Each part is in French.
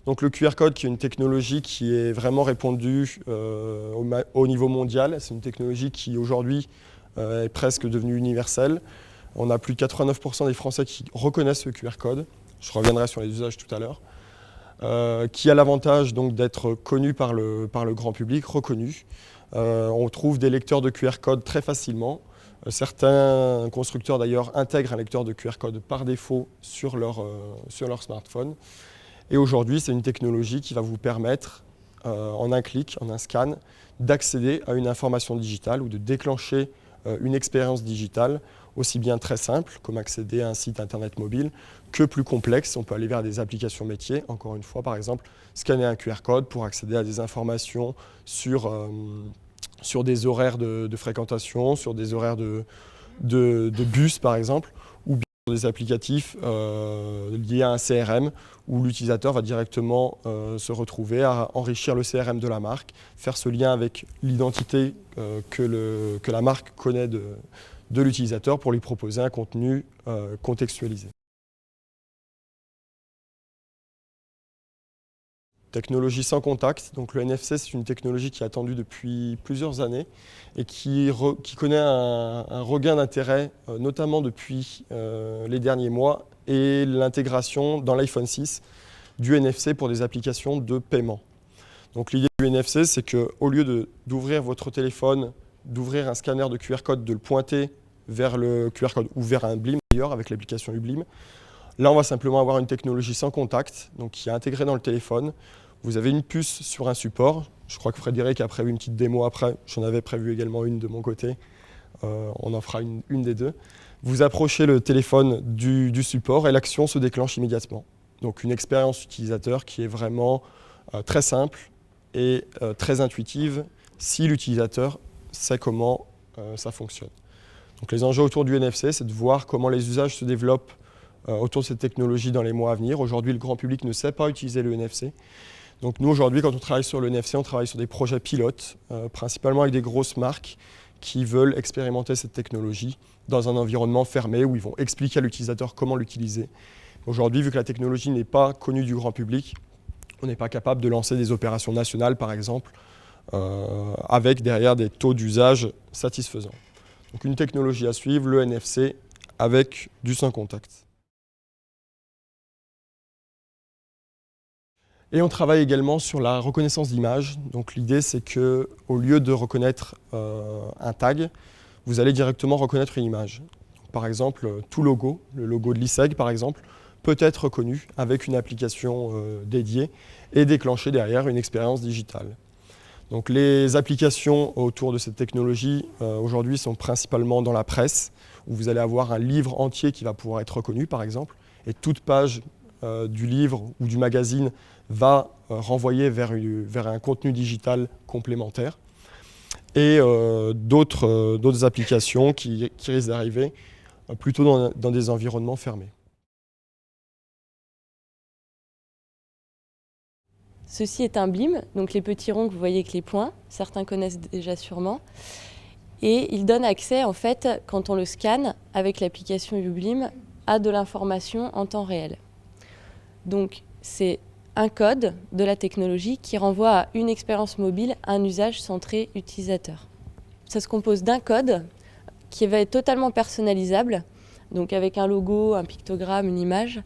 Donc le QR code, qui est une technologie qui est vraiment répandue au niveau mondial, c'est une technologie qui aujourd'hui est presque devenue universelle. On a plus de 89% des Français qui reconnaissent le QR code. Je reviendrai sur les usages tout à l'heure. Qui a l'avantage donc d'être connu par le grand public, reconnu. On trouve des lecteurs de QR code très facilement. Certains constructeurs d'ailleurs intègrent un lecteur de QR code par défaut sur leur smartphone. Et aujourd'hui, c'est une technologie qui va vous permettre, en un clic, en un scan, d'accéder à une information digitale ou de déclencher une expérience digitale, aussi bien très simple, comme accéder à un site internet mobile, que plus complexe. On peut aller vers des applications métiers, encore une fois, par exemple, scanner un QR code pour accéder à des informations sur des horaires de fréquentation, sur des horaires de bus, par exemple, ou bien sur des applicatifs liés à un CRM, où l'utilisateur va directement se retrouver à enrichir le CRM de la marque, faire ce lien avec l'identité que la marque connaît de l'utilisateur pour lui proposer un contenu contextualisé. Technologie sans contact, donc le NFC, c'est une technologie qui est attendue depuis plusieurs années et qui connaît un regain d'intérêt, notamment depuis les derniers mois, et l'intégration dans l'iPhone 6 du NFC pour des applications de paiement. Donc l'idée du NFC, c'est qu'au lieu d'ouvrir votre téléphone, d'ouvrir un scanner de QR code, de le pointer vers le QR code ou vers un Blim d'ailleurs avec l'application Ublim, là on va simplement avoir une technologie sans contact, donc qui est intégrée dans le téléphone. Vous avez une puce sur un support. Je crois que Frédéric a prévu une petite démo après. J'en avais prévu également une de mon côté. On en fera une des deux. Vous approchez le téléphone du support et l'action se déclenche immédiatement. Donc une expérience utilisateur qui est vraiment très simple et très intuitive si l'utilisateur sait comment ça fonctionne. Donc les enjeux autour du NFC, c'est de voir comment les usages se développent autour de cette technologie dans les mois à venir. Aujourd'hui, le grand public ne sait pas utiliser le NFC. Donc nous, aujourd'hui, quand on travaille sur le NFC, on travaille sur des projets pilotes, principalement avec des grosses marques qui veulent expérimenter cette technologie dans un environnement fermé où ils vont expliquer à l'utilisateur comment l'utiliser. Aujourd'hui, vu que la technologie n'est pas connue du grand public, on n'est pas capable de lancer des opérations nationales, par exemple, avec derrière des taux d'usage satisfaisants. Donc une technologie à suivre, le NFC, avec du sans contact. Et on travaille également sur la reconnaissance d'image. Donc l'idée, c'est qu'au lieu de reconnaître un tag, vous allez directement reconnaître une image. Donc, par exemple, tout logo, le logo de l'ISEG par exemple, peut être reconnu avec une application dédiée et déclencher derrière une expérience digitale. Donc les applications autour de cette technologie aujourd'hui sont principalement dans la presse, où vous allez avoir un livre entier qui va pouvoir être reconnu par exemple, et toute page du livre ou du magazine va renvoyer vers un contenu digital complémentaire. Et d'autres applications qui risquent d'arriver plutôt dans des environnements fermés. Ceci est un Blim, donc les petits ronds que vous voyez avec les points, certains connaissent déjà sûrement. Et il donne accès, en fait, quand on le scanne avec l'application Ublim, à de l'information en temps réel. Donc c'est un code de la technologie qui renvoie à une expérience mobile, un usage centré utilisateur. Ça se compose d'un code qui va être totalement personnalisable, donc avec un logo, un pictogramme, une image,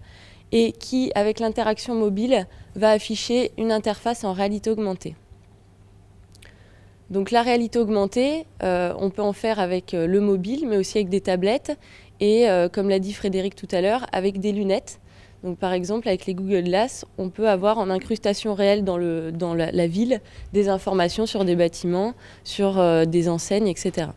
et qui, avec l'interaction mobile, va afficher une interface en réalité augmentée. Donc la réalité augmentée, on peut en faire avec le mobile, mais aussi avec des tablettes, et comme l'a dit Frédéric tout à l'heure, avec des lunettes. Donc par exemple, avec les Google Glass, on peut avoir en incrustation réelle dans la ville des informations sur des bâtiments, sur des enseignes, etc.